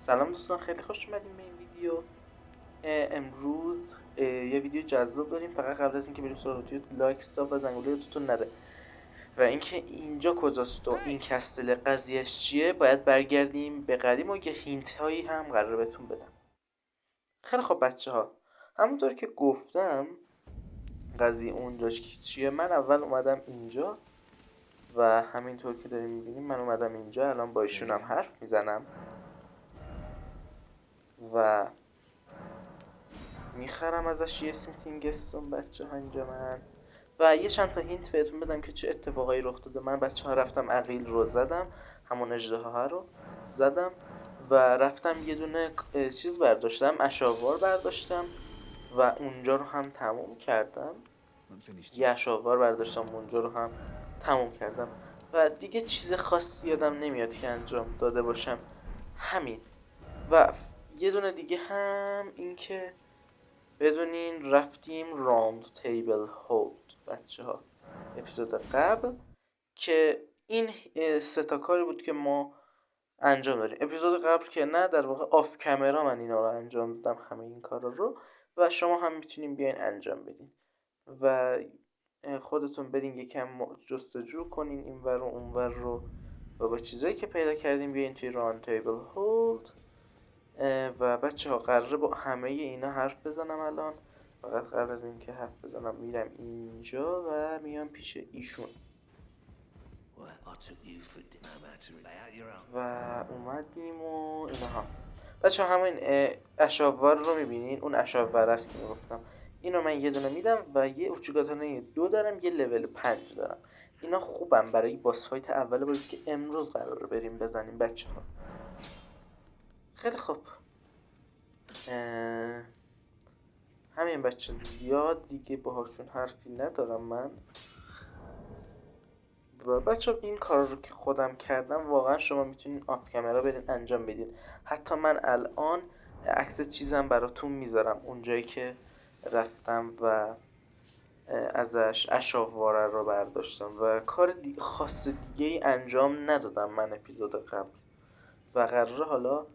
سلام دوستان، خیلی خوش اومدیم به این ویدیو. امروز یه ویدیو جذاب داریم. فقط قبل از اینکه بریم سراغ ویدیو، لایک، ساب و زنگوله یادتون نره. و اینکه اینجا کجاست و این کستل قضیهش چیه، باید برگردیم به قدیم و یه هینت هایی هم قراره بهتون بدم. خیلی خب بچه ها، همونطور که گفتم قضیه اونجاش که چیه، من اول اومدم اینجا و همینطور که داریم میبینیم من اومدم اینجا. الان با ایشون هم حرف میزنم و میخرم ازش یه اسمیتینگستون بچه ها اینجا من. و یه چند تا هینت بهتون بدم که چه اتفاقایی رخ داده. من بچه ها رفتم عقیل رو زدم، همون اژدها رو زدم و رفتم یه دونه چیز برداشتم، اشاوار برداشتم و اونجا رو هم تموم کردم. یه اشاوار برداشتم اونجا رو هم تموم کردم و دیگه چیز خاصی یادم نمیاد که انجام داده باشم. همین. و یه دونه دیگه هم این که بدونین رفتیم راوند تیبل هولد بچه ها اپیزود قبل، که این سه تا کاری بود که ما انجام دادیم. اپیزود قبل که نه، در واقع آف کامرا من اینا رو انجام دادم، همه این کارا رو، و شما هم میتونین بیاین انجام بدین و خودتون برین یکم جستجو کنین این ور و اون ور رو و با چیزایی که پیدا کردیم بیاین توی راوند تیبل هولد. و بچه ها قراره با همه اینا حرف بزنم الان. فقط قبل از اینکه حرف بزنم میرم اینجا و میام پیش ایشون و اومدیم و اینها. بچه ها همین اشاور رو میبینین، اون اشاور است که میگفتم. اینو من یه دونه میدم و یه اوچگاتانه 2 دارم، یه لول 5 دارم. اینا خوبم برای باس فایت اول بازی که امروز قراره بریم بزنیم بچه ها. خیلی خوب، همین بچه، زیاد دیگه باهاشون حرفی ندارم من. و بچه این کار رو که خودم کردم واقعا شما میتونین آف کامرا برین انجام بدین. حتی من الان عکس چیزم براتون میذارم، اونجایی که رفتم و ازش اشاواره رو برداشتم و کار خاص دیگه ای انجام ندادم من اپیزود قبل و قراره حالا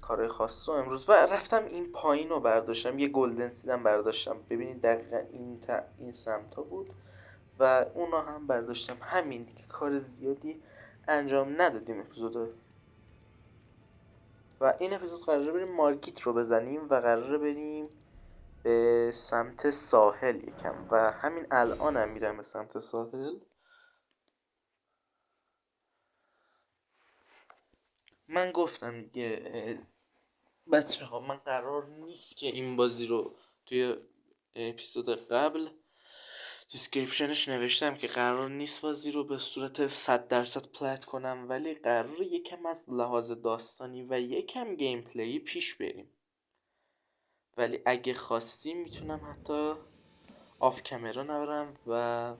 کارهای خاص رو امروز. و رفتم این پایین رو برداشتم، یه گلدن سیدم برداشتم، ببینید دقیقا این سمتا بود و اونا هم برداشتم. همین دیگه، کار زیادی انجام ندادیم اپیزود. و این اپیزود قراره بریم مارکیت رو بزنیم و قراره بریم به سمت ساحل یکم و همین الان هم میرم به سمت ساحل. من گفتم دیگه بچه ها، من قرار نیست که این بازی رو توی اپیزود قبل دیسکریپشنش نوشتم که قرار نیست بازی رو به صورت 100% پلت کنم، ولی قرار یکم از لحاظ داستانی و یکم گیم پلی پیش بریم. ولی اگه خواستیم میتونم حتی آف کامرا نبرم و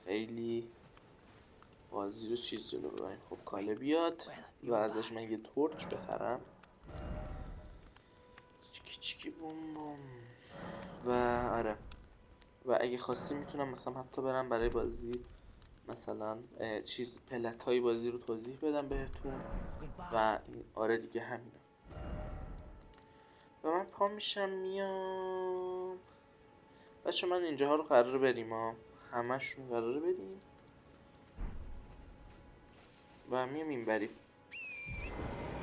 خیلی بازی رو چیز جلو ببریم. خب کاله بیاد و ازش من یه تورچ بخرم. چیکی چیکی بوم بوم. و آره، و اگه خواستیم میتونم مثلا حتی برم برای بازی مثلا چیز پلت های بازی رو توضیح بدم بهتون. و آره دیگه همینه. و من پا میشم میام بچه، من اینجاها رو قراره بریم ها، همشون قراره بریم و میام این بریم،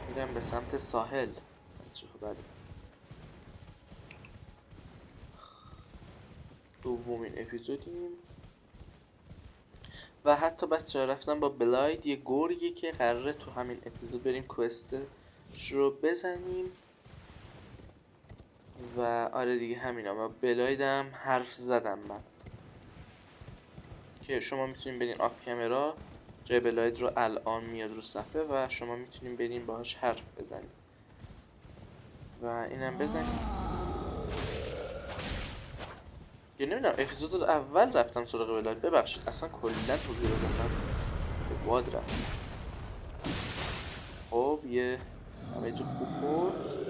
میرم به سمت ساحل بچه ها. بریم دومین اپیزودیم و حتی بچه ها رفتم با بلاید یه گوریه که قراره تو همین اپیزود بریم کوستش رو بزنیم. و آره دیگه همینا. و بلایدم حرف زدم من که شما میتونین برین آف کامرا، جای بلاید رو الان میاد رو صفحه و شما میتونین برین باهاش حرف بزنین و اینم بزنین. که نمیدونم اپیزود اول رفتم سراغ بلاید، ببخشید اصلا کلا توضیح بدم من به باد رفتم. خب یه دمیج خوب خورد،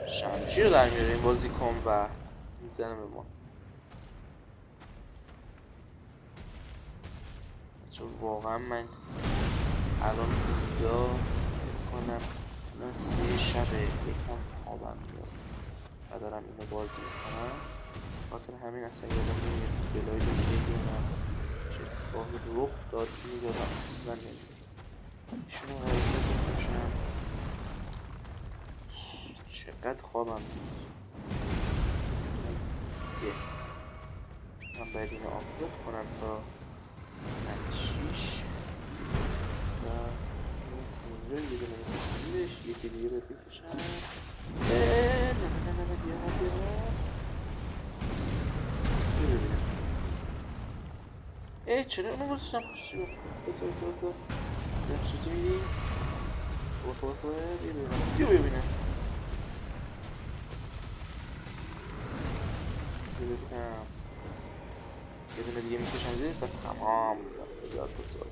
شمشیر رو در میاره این بازیکن و میزنه به ما. چون واقعا من الان اینجا کنم الان 3 شبه، یکم خوابم میاد و دارم اینو بازی میکنم. خاطر همین اصلا یادم نمیاد که بلای دیگه بیانم چه اتفاقی رخ داد میدادم اصلا نمیاد. ایشونو قراره بکشم. چقدر خوابم میاد دیگه. من باید اینو آپلود کنم تا 6 و اینجا یه دونه بکشیدش، یکی دیگه باید بکشم. نه بیا چرا اونو گذاشتم پشتی رو؟ بسا نفسوتی میدی؟ خوبه بیا ببینم یه دونه دیگه میکشم زیر و تمام میدم تا سال.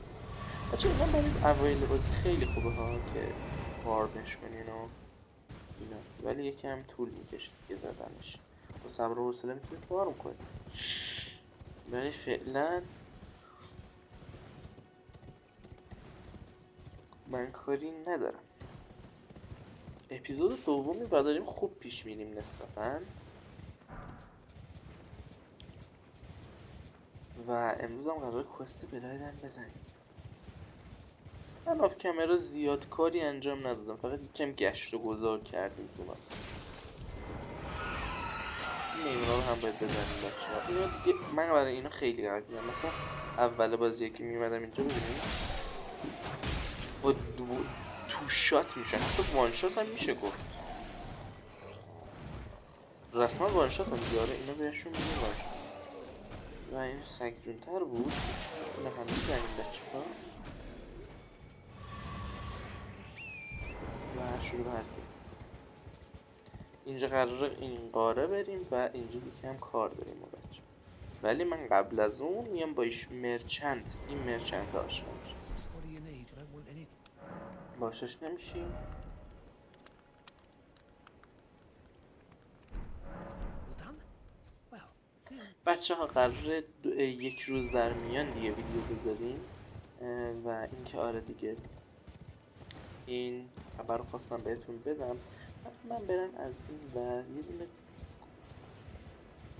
بچه اینا برای اوایل بازی خیلی خوبه ها که فارمش کنین و اینا، ولی یکم طول میکشید که زدنش با صبر و حوصله میتونید فارم کنید. ولی فعلا من کاری ندارم. اپیزود دومی و داریم خوب پیش میریم نسبتاً و امروز هم قرار کوست بلایدن بزنیم. من آف کامرا زیاد کاری انجام ندادم، فقط یکم گشت و گذار کردیم تو من. میمونا رو هم باید بزنیم بچه ها. من برای اینا خیلی قویم. مثلا اول بازی که میمدم اینجا ببینیم با تو شات میشن، حتی وان شات هم میشه گفت. رسما وان شات هم دیاره، اینا بهشون میگه وان شات. و این سگ جونتر بود. اینا هم میزنیم بچه ها و شروع به حرکت. اینجا قراره این قاره بریم و اینجا یکم کار داریم ما بچه. ولی من قبل از اون میام با مرچنت، این مرچنت آشنا میشم. باشش نمیشیم. بچه ها قراره یک روز در میان دیگه ویدیو بذاریم و اینکه آره دیگه این خبر رو خواستم بهتون بدم. من برم از این و یه دونه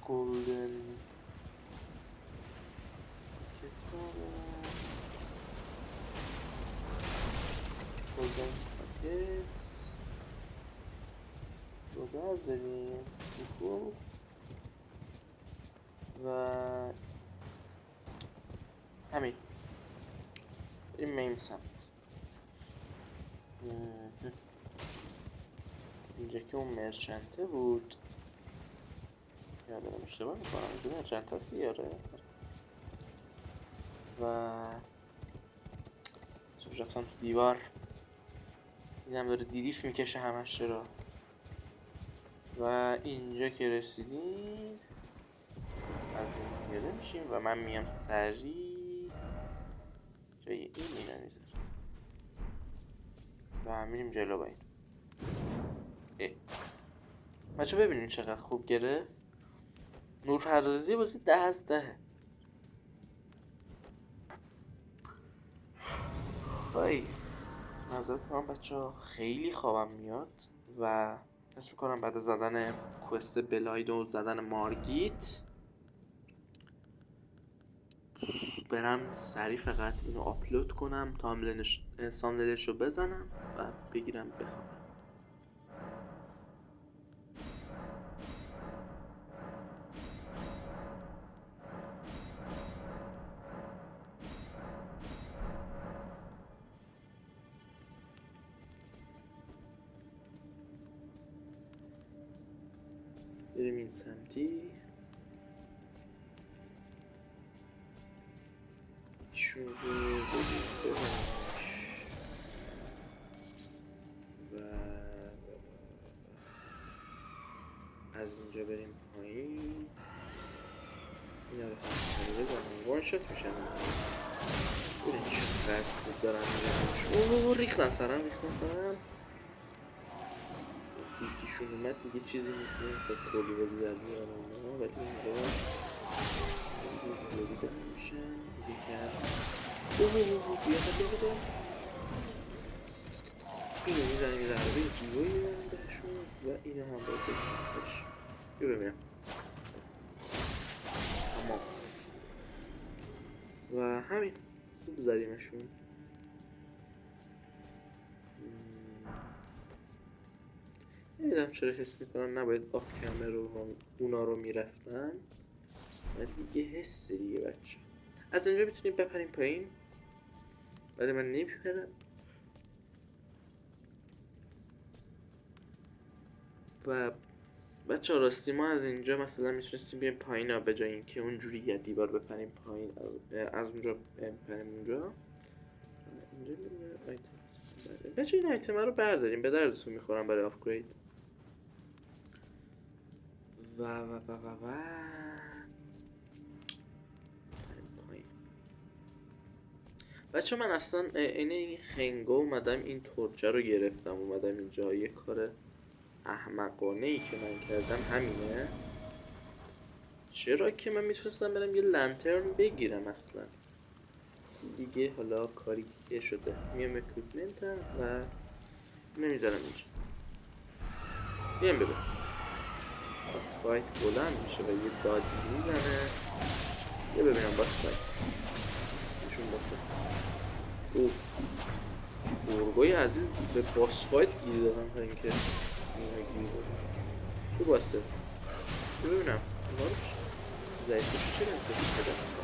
گلدن کتاب گلدن پاکت رو برداریم فوفو و همین این میم سمت اینجا که اون مرچنته بود. یادم اشتباه میکنم اینجا مرچنت هستی یاره. و رفتم تو دیوار اینم داره دیدیش میکشه همش رو. و اینجا که رسیدیم از این پیاده میشیم و من میام سریع جای این میره میذارم و میریم جلو با این. بچه ببینین چقدر خوب گره. نورپردازی بازی 10 از 10. وای معذرت میخوام بچه ها، خیلی خوابم میاد و حس میکنم بعد زدن کوست بلاید و زدن مارگیت برم سریع فقط اینو آپلود کنم، سامنلش رو بزنم و بگیرم بخوابم. بریم این سمتی. ایشون رو بریم و از اینجا بریم پایین. اینا رو هم بزنیم وان شات میشن. ببین چقدر خوب دارن میزنمش. ریختن سرم یکیشون اومد دیگه چیزی نیست. خب کلی بازی در میارن اونا، ولی این بار زیادی دارن میشن دیگه کرد. بیا اینو میزنیم یه ضربه زیبایی میزنیم بهشون و اینو هم باید بکنیمش. بیا ببینم بس تمام و همین خوب زدیمشون. نمیدونم چرا حس میکنم نباید آف کمر اونا رو میرفتن و دیگه حسه دیگه بچه. از اینجا میتونیم بپریم پایین ولی من نمیپرم و بچه راستی ما از اینجا مثلا میتونستیم بیایم پایین ها به جای اینکه اونجوری یه دیوار بپریم پایین از اونجا بپریم اونجا. اینجا میره آیتم بچه این آیتم رو برداریم به دردتون میخورم برای آپگرید و پایین. بچه من اصلا این خنگو اومدم این ترجه رو گرفتم اومدم اینجا. یه کار احمقانه ای که من کردم همینه. چرا که من میتونستم برم یه لنترن بگیرم اصلا دیگه. حالا کاری که شده میام اکویپمنتم و نمیذارم اینجا. بیام ببین باس فایت بلند میشه و یه دادی میزنه. یه ببینم باس فایت ایشون باسه او گرگای عزیز به باس فایت گیر دادم تا اینکه اینا گیر دادم. تو باسه ببینم اینا رو ضعیفش چه نمیتونی به دست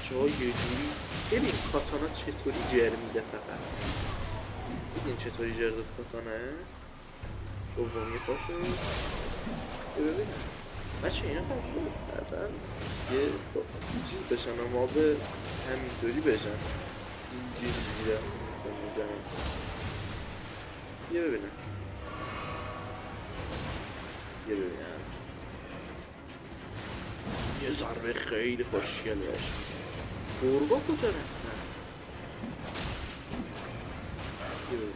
بچه ها یه جوری ببین کاتانا چطوری جر میده. فقط ببین چطوری جر داد کاتانه دومی پاشو ببین بچه اینا خیلی کردن یه چیز بشن و ما به همینطوری بشن اینجوری میرم مثلا میزنم. یه ببینم یه ببینم یه ضربه خیلی خوشگلیش. گرگا کجا رفتن؟ یه ببینم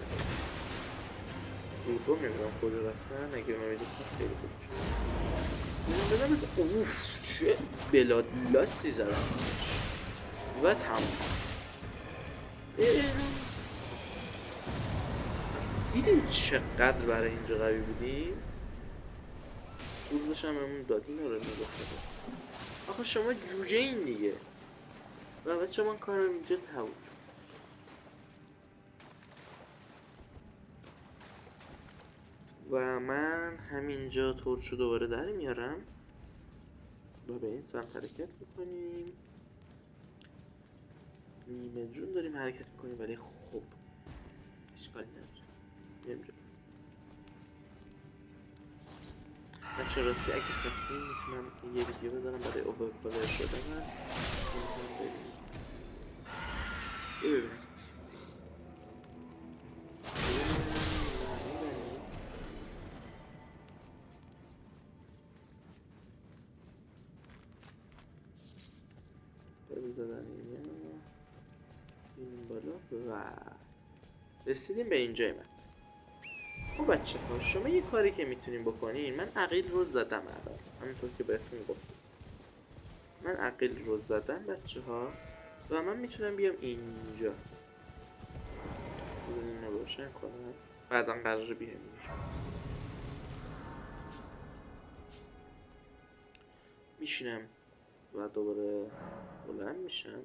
گرگا نمیدونم کجا رفتن. اگه من میدونستم خیلی خوب شد. بدم از اوف چه بلادلاسی زدم و تمام. دیدین چقدر برای اینجا قوی بودیم؟ روزش هم همون دادین رو نگفتت. آخه شما جوجه این دیگه و بچه من کارم اینجا تموم شد. و من همینجا تورچو دوباره در میارم و به این سمت حرکت میکنیم. نیمه جون داریم حرکت میکنیم ولی خب اشکالی نداره. میریم جون بچه راستی اگه خواستیم میتونم یه ویدیو بذارم برای اوورکولر شدن من ببینم زدن این بالا و رسیدیم به اینجای من. خب بچه ها شما یه کاری که میتونیم بکنین. من عقیل رو زدم الان همونطور که بهتون گفتم من عقیل رو زدم بچه ها و من میتونم بیام اینجا این رو روشن کنم. بعدا قراره بیام اینجا میشینم و دوباره بلند میشم.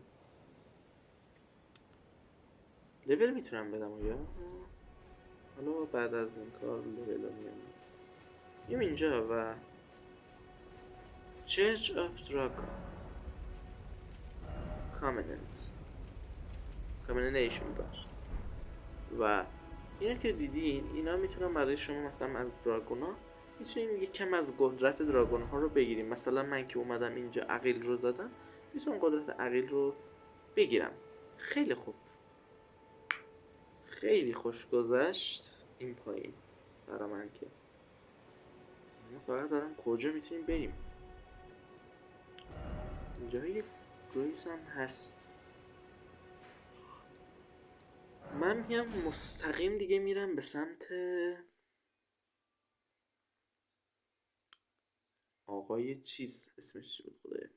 لول میتونم بدم یا حالا بعد از این کار لول رو میام اینجا و Church of Dragon Combination باش و اینا که دیدین اینا میتونم برای شما مثلا از دراگونا میتونیم یک کم از قدرت دراگون ها رو بگیریم. مثلا من که اومدم اینجا عقیل رو زدم میتونم قدرت عقیل رو بگیرم. خیلی خوب خیلی خوش گذشت این پایین برای من که ما فقط دارم کجا میتونیم بریم. اینجا یه گریس هم هست. من میام مستقیم دیگه میرم به سمت آقای چیز اسمش چی بود خدایا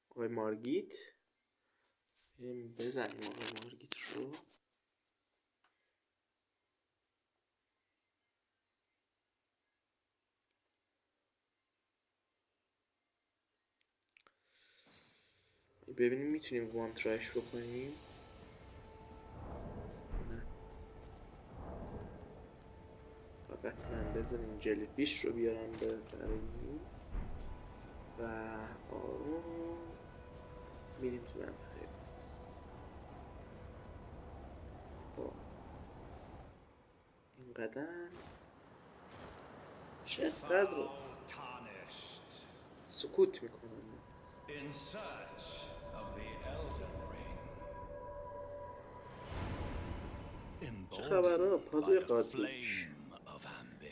آقای مارگیت بزنیم آقا مارگیت رو. ببینیم میتونیم وان ترایش بکنیم. نه فقط من بذاریم جلی فیش رو بیارم برای و آروم میریم تو منطقه بس. با این قدم چقدر رو سکوت میکنم. چه خبره؟ پادوی قادریک.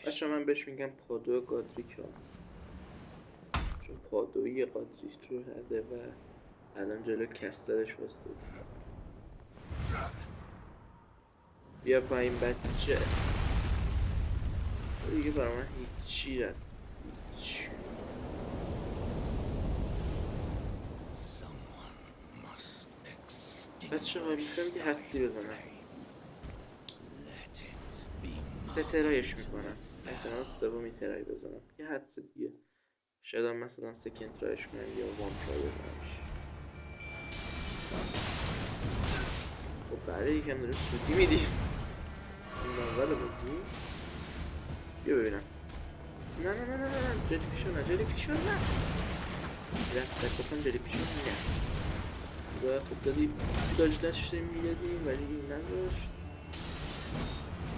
بچه من بهش میگم پادوی قادریک ها، چون پادوی قادریک رو هده و الان جلو کسترش واسه. بیا پایین بچه. دیگه برای من هیچی هست، هیچ. بچه ها میخوایم یه حدسی بزنم، سه ترایش میکنم، احتمال سومی ترای بزنم، یه حدس دیگه. شاید هم مثلا سکند ترایش کنم یا وان ترای بزنمش. خب بعد یکم داره سوتی میدیم. این اول بودی. بیا ببینم. نه نه نه نه نه جلی پیشون نه، جلی پیشون نه. دست سکتم جلی پیشون نه. و خب دادی داج داشته میدادیم ولی این نداشت.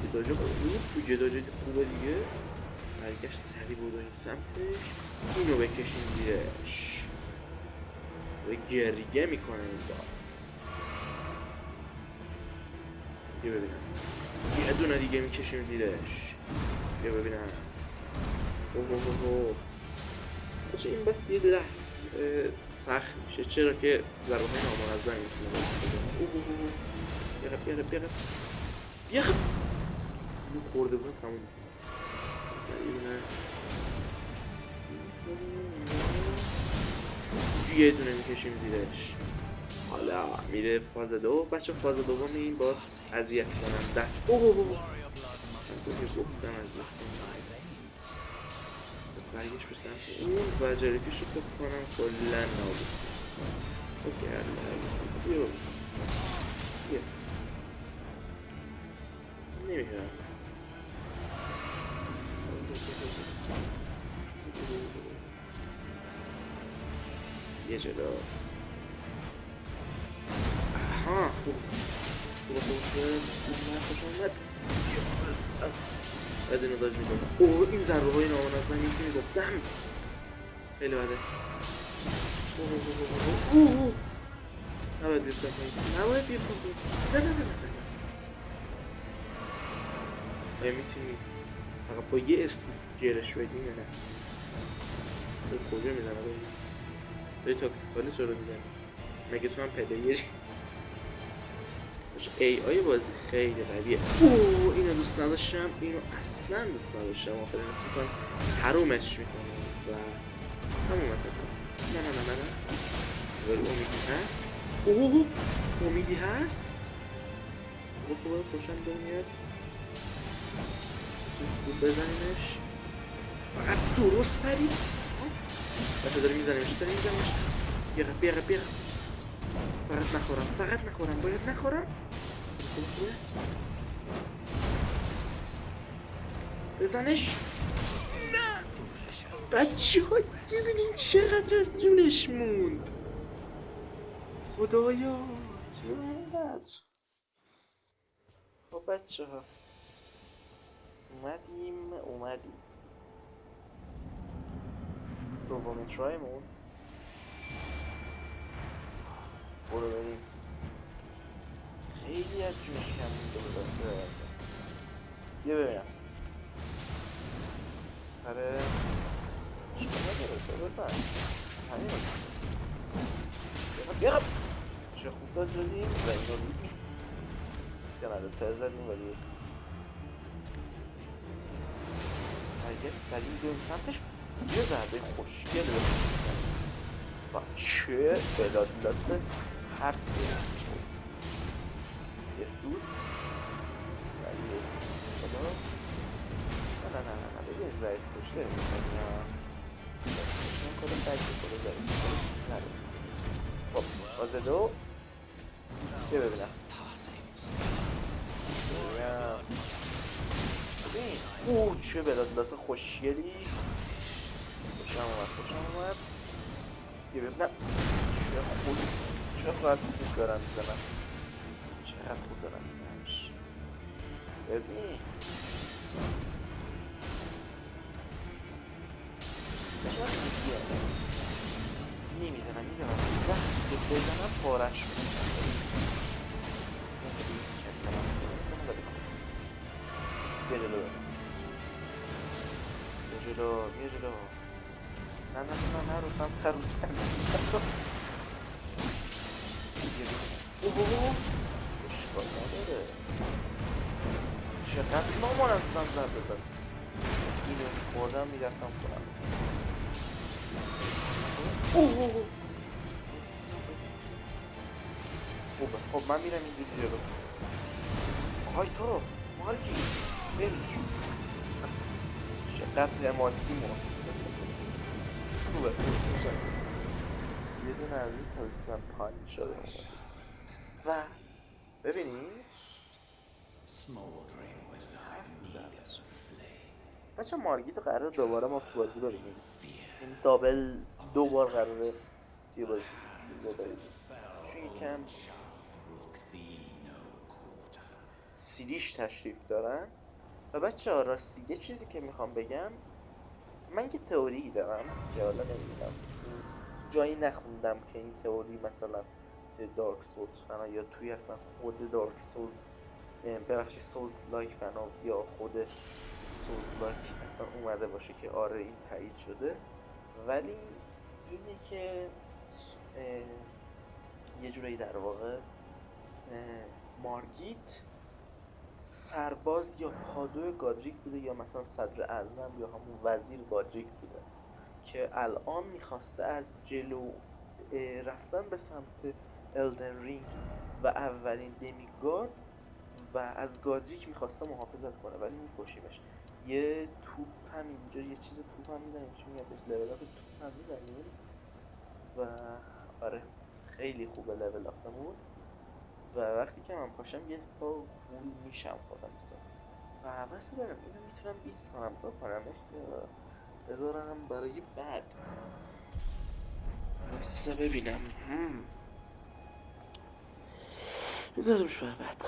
یه داج خوب، یه داج خوبه دیگه. برگشت سری بود این سمتش. اینو بکشیم زیرش و گریه میکنه این باز. بیا ببینم. یه دونه دیگه میکشیم زیرش. بیا ببینم. اوه باشه این بس یه لحظ سخت میشه، چرا که ضربه های نامنظم میتونه بیاقب اینو خورده بودم تموم سریعونه. یه دونه میکشیم زیرش. حالا میره فاز دو. بچه فاز دوم این باز اذیت کنم دست. اوه من گفتم اذیت کنم. برگشت به سمت اون و جلیفیش رو فکر کنم کلن نابود. اوکی بیا نمیدونم. یه جلو. آها خوب من خوش آمد. از اینو داج میکنم. اوه این ضربه های نامنظمی که میگفتم خیلی بده. اوه نباید بیفتم پایین. نه آیا میتونی فقط با یه استوس جرش بدیم یا نه؟ تو کجا میزنه باید؟ داری تاکسیکالی چرا میزنی؟ مگه تو هم پلیری؟ ای آی بازی خیلی قویه. اوه اینو دوست نداشتم، اینو اصلا دوست نداشتم. آخرین احساسم حرومش میکنم و همون نه ولی امیدی هست. اوه امیدی هست. خوبه خوشم دنیاز خوب بزنیمش. فقط درست پرید. بچه داری میزنیمش. بیاره فقط نخورم باید نخورم. خوبه بزنش. نه بچه های ببینیم چقدر از جونش موند. خدایا چقدر. خب بچه ها اومدیم دومین ترایمون. برو بریم. خیلی از جونش کم مونده. بیا ببینم. آره چیکار نداره تو بزن همین بیاقب چه خوب داد جدیم و این رو دیدیم بس که نده تر زدیم ولی برگشت سریع بیایم سمتش. یه ضربه خوشگل بهش و چه بلادلاسه پرت یسوس سریع یسوس خدا نه ببین ضعیف کشته میکنی ها این کلا بگی خدا ضعیف کشته نره خب بازه دو بیا ببینم ببین اوه چه بلادلاس خوشگلی خوشم اومد بیا ببینم چقدر خوب دارن میزنن ببین میزنم وقتی که بزنم پارش بیا جلو نه روسم اوه اشکال نداره چقدر نامنظم زد بزن اینو میخوردم میرفتم کنم اوه خوبه خب من میرم اینجوری جلو آهای تو مارکیز بری چقدر حماسی موند خوبه یه دونه از این تلیسمن پانی شده و ببینی بچه مارگیتو قراره دوباره ما تو بازی ببینیم یعنی دابل دو بار قراره توی بازی ببینیم چون یکم سیریش تشریف دارن و بچه ها راستی یه چیزی که میخوام بگم من که تئوری دارم که حالا نمیدونم جایی نخوندم که این تئوری مثلا توی دارک سولز فنا یا توی اصلا خود دارک سولز ببخشید سولز لایک فنا یا خود سولز لایک اصلا اومده باشه که آره این تایید شده ولی اینه که یه جورایی در واقع مارگیت سرباز یا پادو گادریک بوده یا مثلا صدر اعظم یا همون وزیر گادریک بوده که الان میخواسته از جلو رفتن به سمت الدن رینگ و اولین دمیگاد و از گادریک میخواسته محافظت کنه ولی میکشیمش یه توپ هم اینجا یه چیز توپ هم میزنیم چون میگم بهش لول اپ توپ هم میزنیم و آره خیلی خوبه لول اپمون و وقتی که من پاشم یه پا گول میشم خودم مثلا و بس برم اینو میتونم 20 کنم بکنمش یا بذارم برای بعد بس ببینم بذاریمش برای بعد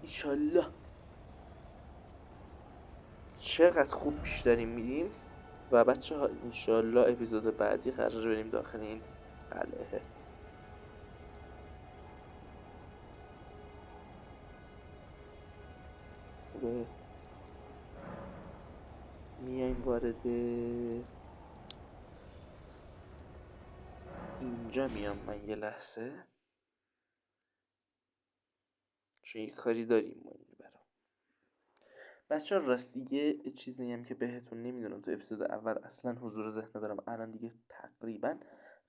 ایشالله چقدر خوب پیش داریم میریم و بچه ها انشالله اپیزود بعدی قرار بریم داخل این قلعه خوبه میایم وارد اینجا میام من یه لحظه چون یه کاری داریم ما این برام بچه ها راستی یه چیزی هم که بهتون نمیدونم تو اپیزود اول اصلا حضور ذهن دارم الان دیگه تقریبا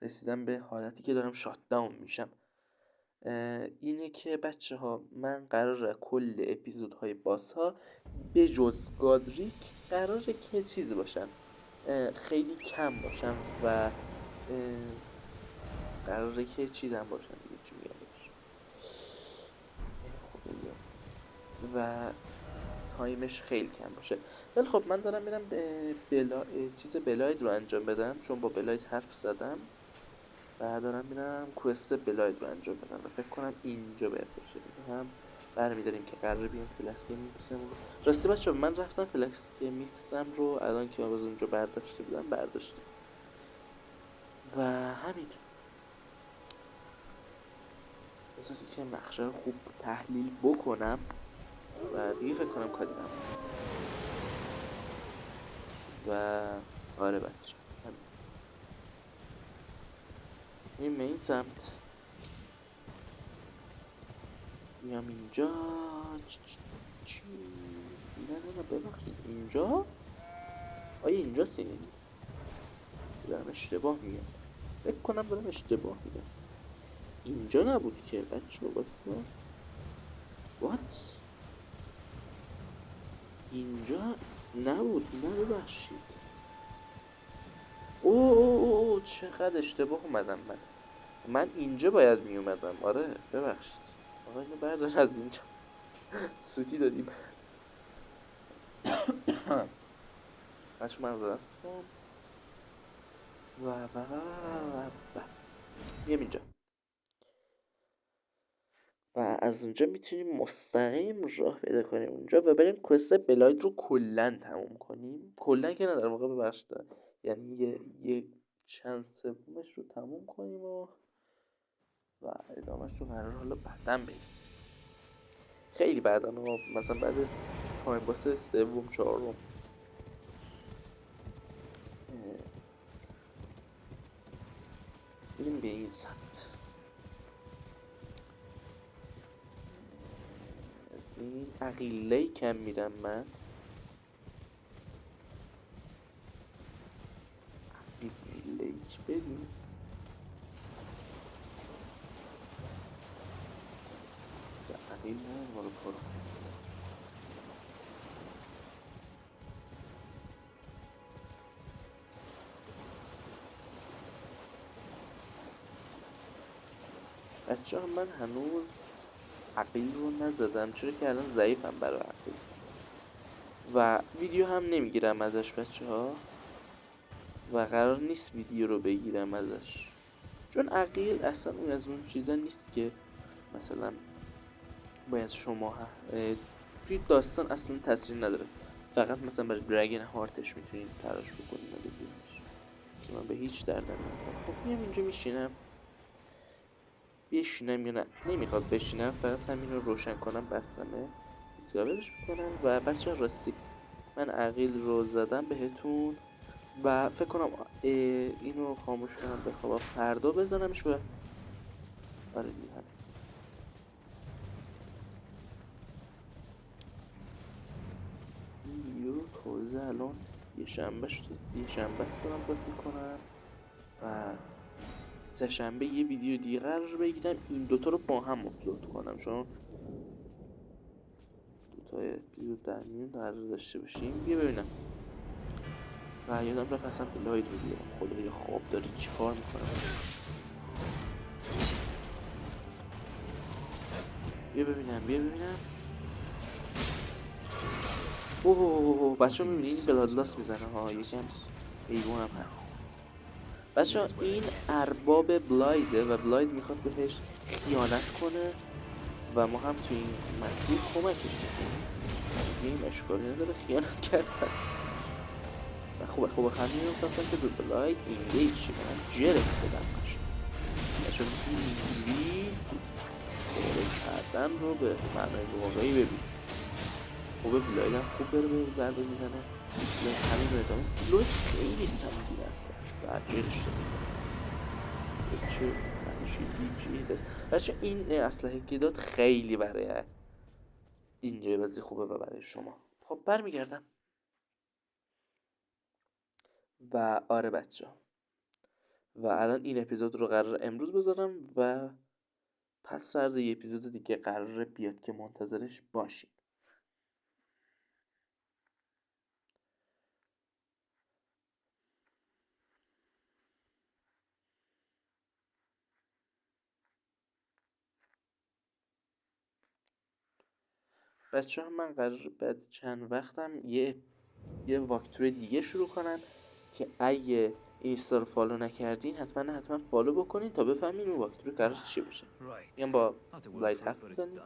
رسیدم به حالتی که دارم شات داون میشم اینه که بچه ها من قراره کل اپیزودهای باس ها به جز گادریک قراره که چیزی باشن خیلی کم باشن و قراره که چیز هم باشن دیگه چی میگم و تایمش خیلی کم باشه ولی خب من دارم میرم به چیز بلاید رو انجام بدم چون با بلاید حرف زدم و دارم میرم کوست بلاید رو انجام بدم و فکر کنم اینجا باید باشه هم برمیداریم که قراره بیام فلسکه میکسم رو راستی بچه من رفتم فلسکه میکسم رو الان که من از اونجا برداشته بودم برداشتم و همین بذارید که نقشه رو خوب تحلیل بکنم و دیگه فکر کنم کاری نمونده و آره بچه این به این سمت میام اینجا چی؟ نه ببخشید اینجا آیا اینجا دارم اشتباه میگم فکر کنم دارم اشتباه میگم اینجا نبود که بچه باسه وات اینجا نبود. نه ببخشید. اوه چقدر اشتباه اومدم من اینجا باید می اومدم. آره ببخشید آقا اینو بردار از اینجا. سوتی دادیم. بچه من رو میام اینجا و از اونجا میتونیم مستقیم راه پیدا کنیم اونجا و بریم کوست بلاید رو کلن تموم کنیم. کلن که ندارم واقعا ببخشید، یعنی یه چند سومش رو تموم کنیم و ادامهش رو قرار حالا بعدن بریم. خیلی بعدن ها، مثلا بعد تایم باس سوم چهارم. بریم به این سمت. از این عقیله کم میرم من. عقیله بریم. عقیله مالو پرو. بچه ها من هنوز عقیل رو نزدم چرا که الان ضعیفم برای عقیل و ویدیو هم نمیگیرم ازش بچه ها و قرار نیست ویدیو رو بگیرم ازش چون عقیل اصلا اون از اون چیزا نیست که مثلا باید شما توی داستان اصلا تاثیر نداره. فقط مثلا برای درگن هارتش میتونید تلاش بکنید و بگیرمش که من به هیچ درد نمیخوره. خب میام اینجا میشینم بشینم یا نه نمیخواد بشینم، فقط همین رو روشن کنم بستمه دیسکاورش میکنم. و بچه راستی من عقیل رو زدم بهتون و فکر کنم اینو خاموش کنم بخوابم فردا بزنمش و آره دیگه همین. این رو تازه الان یه شنبه است دارم ضبط میکنم و سه شنبه یه ویدیو دیگه قرار بگیرم این دوتا رو با هم اپلود کنم چون دوتا اپیزود در میون قرار داشته باشیم. بیا ببینم و یادم رفت اصلا بلاید رو بیارم. خدای خواب داری چی کار میکنم. بیا ببینم اوه بچه ها میبینی این بلادلاس میزنه ها، یکم ایگون هم هست. بچه ها این ارباب بلایده و بلاید میخواد بهش خیانت کنه و ما هم توی این مسیر کمکش میکنیم. این اشکالی نداره خیانت کردن و خوبه همین رو خواستم که به بلاید اینگیج شیم. من جرف بدم قشنگ چون اینجوری دوره کردن رو به معنای واقعی ببین. خوبه بلاید هم خوب بره به ضربه میزنه. همین رو ادامه بلاید خیلی سنگین اصلا بعد جرش داره چه همیشه دیجی داد. بچه این اسلحه که داد خیلی برای اینجای بازی خوبه و برای شما. خب برمیگردم و آره بچه و الان این اپیزود رو قرار امروز بذارم و پس فردا یه اپیزود دیگه قراره بیاد که منتظرش باشید. بچه ها من قرار بعد چند وقتم یه واکتور دیگه شروع کنم که اگه اینستا رو فالو نکردین حتما فالو بکنین تا بفهمین اون واکتور قرارش چی بشه. میگم با بلاید حرف بزنیم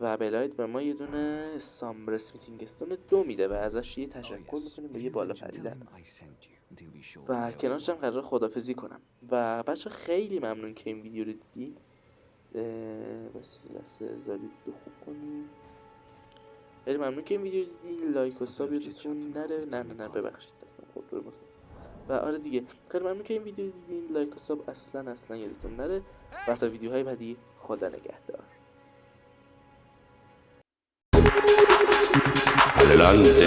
و بلاید به ما یه دونه سامبرس میتینگستون 2 میده و ازش یه تشکر میکنیم به یه بالا پریدن و کنارش هم قرار خدافزی کنم. و بچه خیلی ممنون که این ویدیو رو دیدید. بس زالی رو خوب کنیم. خیلی ممنون که این ویدیو دیدین. لایک و ساب یادتون نره. نه ببخشید اصلا خود رو و آره دیگه خیلی ممنون که این ویدیو دیدین. لایک و ساب اصلا یادتون نره و تا ویدیوهای بعدی خدا نگهدار. Adelante.